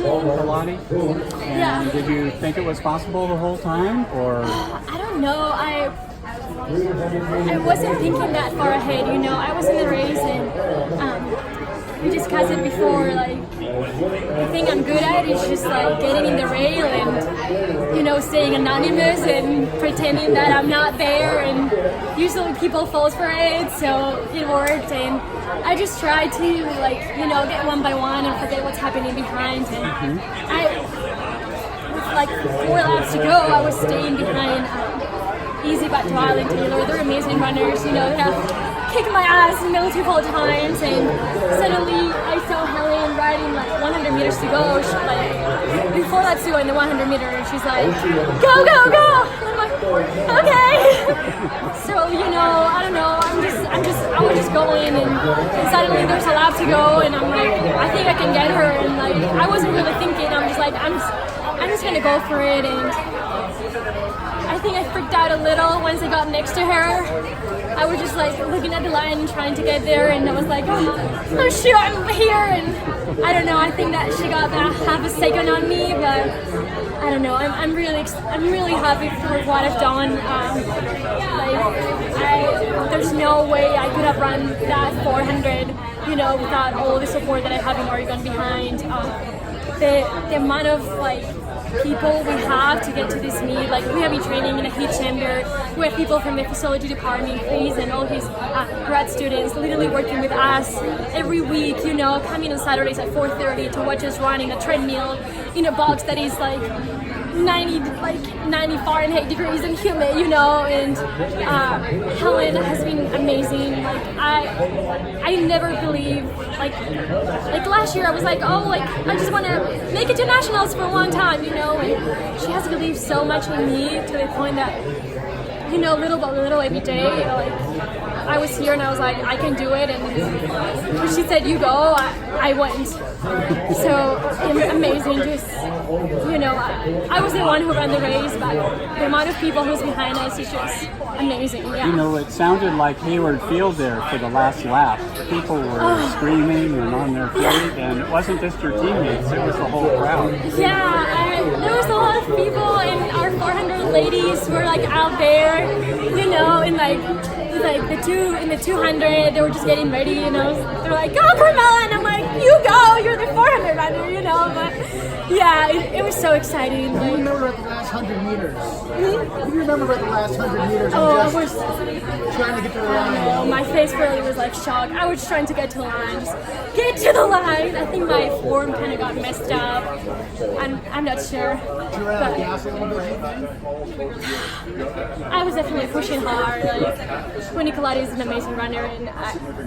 Pilates? And Yeah. did you think it was possible the whole time, or? I don't know. I wasn't thinking that far ahead, I was in the race and we discussed it before, like, the thing I'm good at is just like getting in the rail and, staying anonymous and pretending that I'm not there, and usually people fall for it, so it worked, and I just try to, like, get one by one and forget what's happening behind, and with like 4 laps to go, I was staying behind Easy But Dwight and Taylor. They're amazing runners, they have kicked my ass multiple times, and suddenly I saw Helen riding like 100 meters to go. She, like, before laps to go in the 100 meter, and she's like, go, go, go! And I'm like, okay. So, I don't know, I was just going, and suddenly there's a lap to go, and I'm like, I think I can get her, and like, I wasn't really thinking, I'm just like, I'm just gonna go for it, and I think I freaked out a little once I got next to her. I was just like looking at the line and trying to get there, and I was like, oh shoot, I'm here, and I don't know, I think that she got half a second on me, but I don't know, I'm really happy for what I've done. There's no way I could have run that 400, without all the support that I have in Oregon behind. The amount of like people we have to get to this meet, like we have been training in a heat chamber, we have people from the physiology department, Chris and all his grad students literally working with us every week, coming on Saturdays at 4:30 to watch us run in a treadmill in a box that is like 90 Fahrenheit degrees and humid, and Helen has been amazing. Like I never believed, like last year I was like, I just want to make it to nationals for one time, and she has believed so much in me to the point that, little by little every day, like I was here and I was like, I can do it, and when she said you go, I went. So amazing, just I was the one who ran the race, but the amount of people who's behind us is just amazing. Yeah. It sounded like Hayward Field there for the last lap. People were screaming and on their feet, and it wasn't just your teammates, it was the whole crowd. Yeah, there was a lot of people, and our 400 ladies were like out there, in like the 200, they were just getting ready, they're like, go Carmela, and I'm like, you go, you're the 400 runner, but yeah, it was so exciting. Like, you remember at the last 100 meters? You remember at the last 100 meters? I was trying to get to the line. My face really was like shocked. I was trying to get to the line. Just get to the line. I think my form kind of got messed up. I'm not sure. Did you run out of gas a little bit? I was definitely pushing hard. Like, Winnie Colati is an amazing runner, and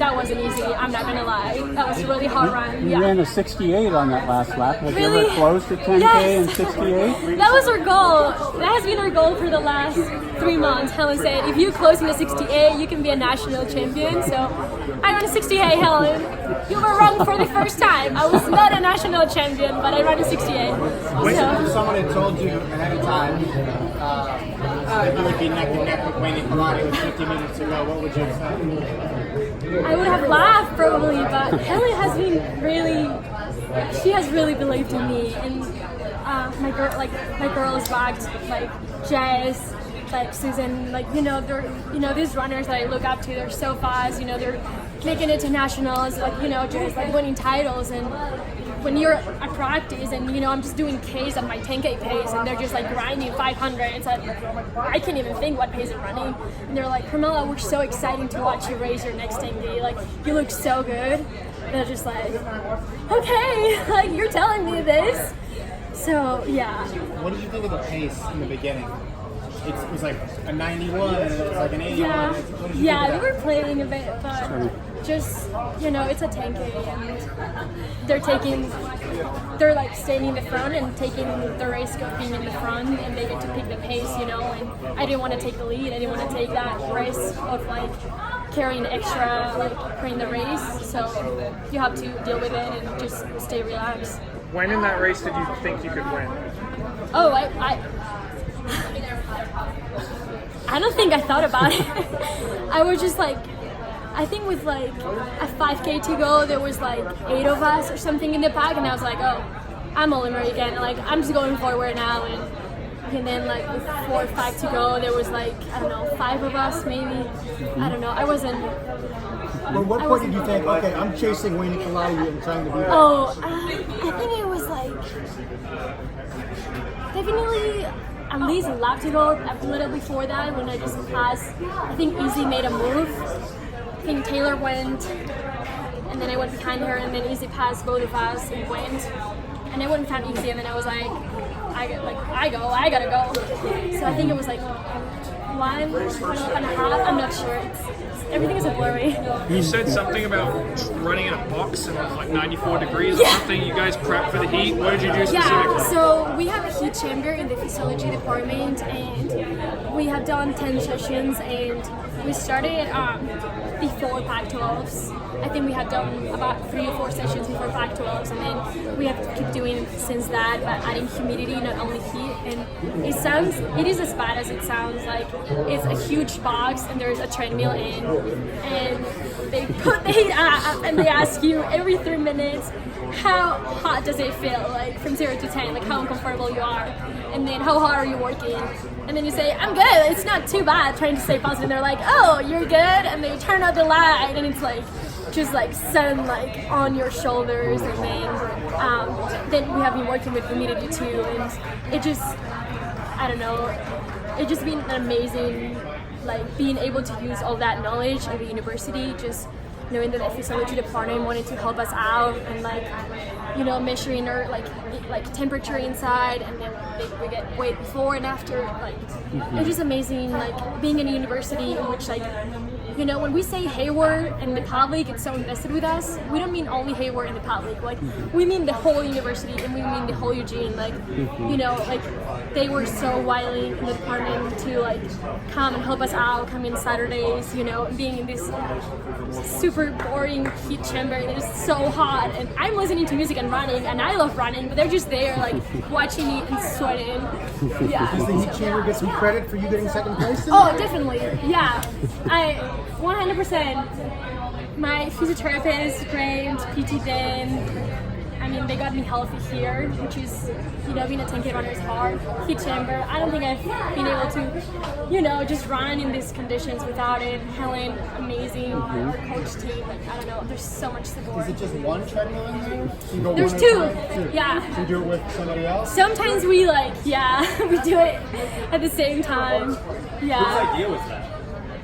that wasn't easy. I'm not gonna lie. That was a really hard run. You ran a 68 on that last lap. Have Really? you ever closed a 10K in 68? That was our goal. That has been our goal for the last 3 months. Helen said, if you close in a 68, you can be a national champion. So I ran a 68, Helen. You were wrong for the first time. I was not a national champion, but I ran a 68. If someone had told you ahead of time you would be neck and neck with Winnie Colati with 50 minutes to go, what would you have said? I would have laughed probably, but Helen has been she has really believed in me, and my girls backed, like Jess, like Susan, like these runners that I look up to. They're so fast, they're making it to nationals, like just like winning titles. And when you're at practice and I'm just doing Ks at my 10K pace, and they're just like grinding 500, it's like I can't even think what pace I'm running, and they're like, Carmela, we're so excited to watch you race your next 10K, like you look so good. And they're just like, okay, like you're telling me this. So yeah. What did you think of the pace in the beginning? It was like a 91 and it was like an 81. Yeah, we were playing a bit, but just it's a 10K, and they're like staying in the front and taking the risk of being in the front, and they get to pick the pace, and I didn't want to take the lead. I didn't want to take that risk of like carrying extra, like carrying the race. So you have to deal with it and just stay relaxed. When in that race did you think you could win? Oh, I don't think I thought about it. I was just like, I think with like a 5K to go, there was like 8 of us or something in the pack, and I was like, oh, I'm all American. Like, I'm just going forward now. And then, like, with 4 or 5 to go, there was, like, I don't know, 5 of us maybe. I don't know. I wasn't. Well, what point did you think, okay, I'm chasing Wayne Nicolai and trying to be that? Oh, I think it was, like, definitely at least a lap to go. A little before that, when I just passed, I think Izzy made a move. I think Taylor went, and then I went behind her, and then Izzy passed both of us and went. And I went behind Izzy, and then I was like, I gotta go. So I think it was like 1.5. I'm not sure. Everything is a blurry. You said something about running in a box and it was like 94 degrees or something. You guys prep for the heat. What did you do specifically? Yeah, so we have a heat chamber in the physiology department, and we have done 10 sessions, and we started before Pac-12s. I think we had done about 3 or 4 sessions before Pac-12s, and then we have to keep doing it since that, but adding humidity, not only heat. And it is as bad as it sounds. Like, it's a huge box, and there's a treadmill in, and they put the heat up, and they ask you every 3 minutes, how hot does it feel, like from 0 to 10, like how uncomfortable you are, and then how hard are you working, and then you say, I'm good, it's not too bad, trying to stay positive, and they're like, oh, you're good, and they turn out the light, and it's like just like sun like on your shoulders, and then we have been working with humidity too, and it just, I don't know, it just been an amazing, like being able to use all that knowledge at the university, just knowing that the physiology department wanted to help us out, and like, you know, measuring our like temperature inside, and then we get weight before and after. Like, it's just amazing, like being in a university in which, like, you know, when we say Hayward and the public, it's so invested with us. We don't mean only Hayward and the public. Like, we mean the whole university, and we mean the whole Eugene. Like, you know, like they were so wily in the department to like come and help us out, come in Saturdays, you know, being in this super boring heat chamber, and it's so hot, and I'm listening to music and running, and I love running, but they're just there like watching me and sweating. Yeah. Does the heat chamber get some credit for you getting second place? Oh, definitely. Yeah. 100%. My physiotherapist, great, PT Dan. I mean, they got me healthy here, which is, you know, being a 10K runner is hard. Heat chamber, I don't think I've been able to, you know, just run in these conditions without it. Helen, amazing. Our coach team, like, I don't know, there's so much support. Is it just one treadmill in there? You go There's one two. at a time? Yeah. So you do it with somebody else? Sometimes we like, yeah, we do it at the same time. Yeah. Whose idea was that?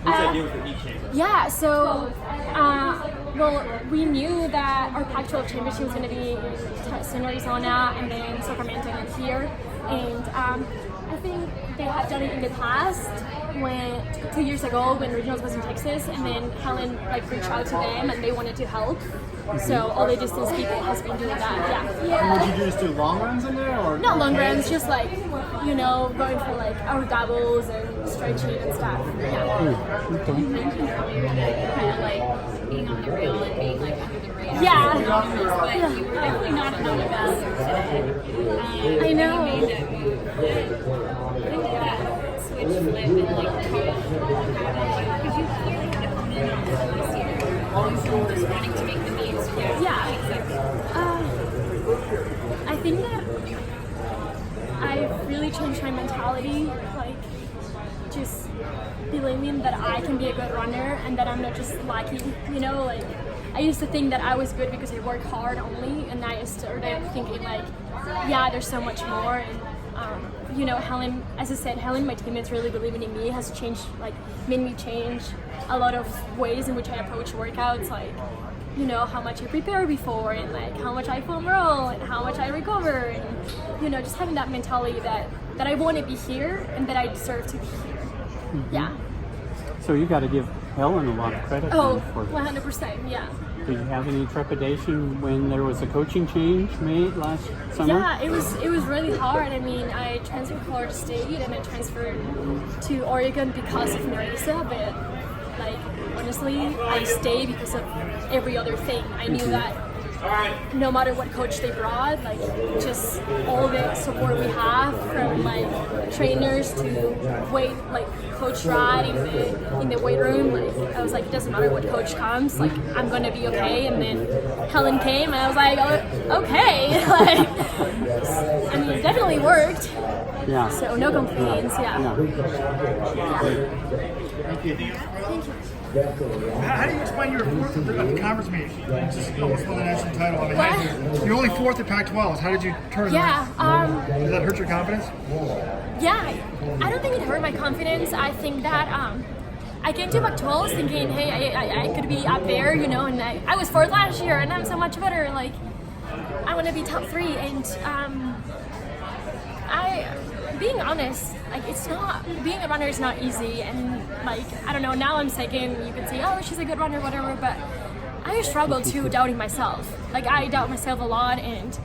Whose idea was the heat chamber? Yeah, so, well, we knew that our Pac-12 championship was going to be in Arizona, and then Sacramento, and here. And I think they had done it in the past, when 2 years ago when regionals was in Texas, and then Helen like reached out to them, and they wanted to help. So all the distance people has been doing that. Yeah. And would you just do long runs in there, or Not long runs, just like, you know, going for like our doubles and stretching and stuff. Yeah. You mentioned earlier that kind of like being on the rail and being like under the radar. Yeah. But you were definitely not at the best today. I know. You made that move. I think that switch flip and like because you clearly had to come in on this year. Also just wanting to make the meets. Yeah. Exactly. I think that I've really changed my mentality, like just believing that I can be a good runner and that I'm not just lucky, you know, like I used to think that I was good because I worked hard only, and I started thinking like, yeah, there's so much more. And you know, Helen, as I said, Helen, my teammates really believing in me has changed, like made me change a lot of ways in which I approach workouts, like, you know, how much I prepare before, and like how much I foam roll, and how much I recover, and you know, just having that mentality that I want to be here and that I deserve to be here. Yeah. So you got to give Helen a lot of credit for this. 100%, yeah. Did you have any trepidation when there was a coaching change made last summer? Yeah, it was really hard. I mean, I transferred to Florida State and I transferred to Oregon because of Marisa, but like honestly, I stayed because of every other thing. I knew that no matter what coach they brought, like just all the support we have from like trainers to weight, like Coach Rod in the weight room, like I was like, it doesn't matter what coach comes, like I'm gonna be okay. And then Helen came and I was like, oh, okay, like Yeah. So no complaints. Yeah. Thank you. Thank you. How do you explain your fourth at the conference meet? You just almost won the national title. I mean, What? you're only fourth at Pac-12s. How did you turn Yeah. that? Did that hurt your confidence? Yeah. I don't think it hurt my confidence. I think that I came to Pac-12 thinking, hey, I could be up there, you know, and I was fourth last year, and I'm so much better. Like, I want to be top 3, and being honest, like, it's not, being a runner is not easy, and like, I don't know, now I'm second, you can say, oh, she's a good runner, whatever, but I struggle too doubting myself. Like, I doubt myself a lot, and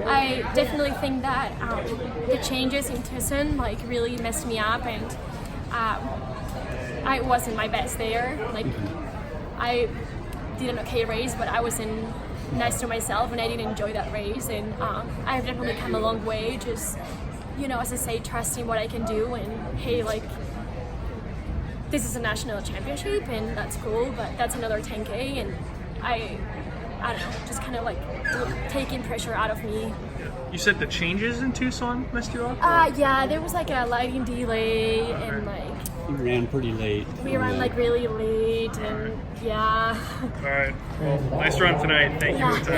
I definitely think that the changes in Tucson, like, really messed me up, and I wasn't my best there. Like, I did an okay race, but I wasn't nice to myself, and I didn't enjoy that race, and I've definitely come a long way, just, you know, as I say, trusting what I can do, and hey, like, this is a national championship, and that's cool, but that's another 10K, and I don't know, just kind of like taking pressure out of me. You said the changes in Tucson messed you up? Yeah, there was like a lighting delay, and like You ran pretty late. we ran like really late, and yeah. All right. Well, nice run tonight. Thank you for your time.